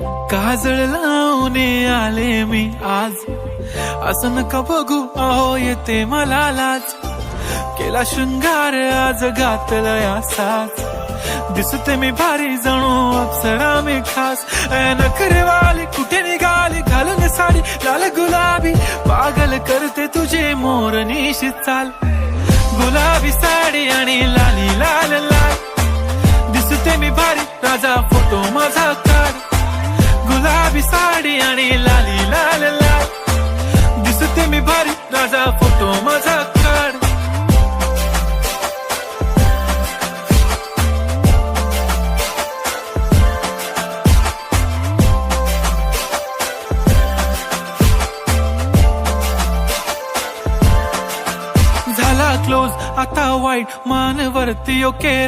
काजळ लावून आले मी आज, असं नका बघू अहो येते मला लाज. केला शृंगार आज घातलाय असाच, दिसते मी भारी जणू अप्सरा मी खास. नखरेवाली कुठे निघाली घालून साडी लाल गुलाबी, पागल करते तुझे मोरनीशी चाल. गुलाबी साडी आणि लाली लाल लाल, दिसते मी भारी राजा फोटो माझा काढ. गुलाबी साडी आणि लाली लाल लाल, दिसते मी भारी राजा फोटो माझा काढ. झाला क्लोज आता वाईट मान वरती ओके.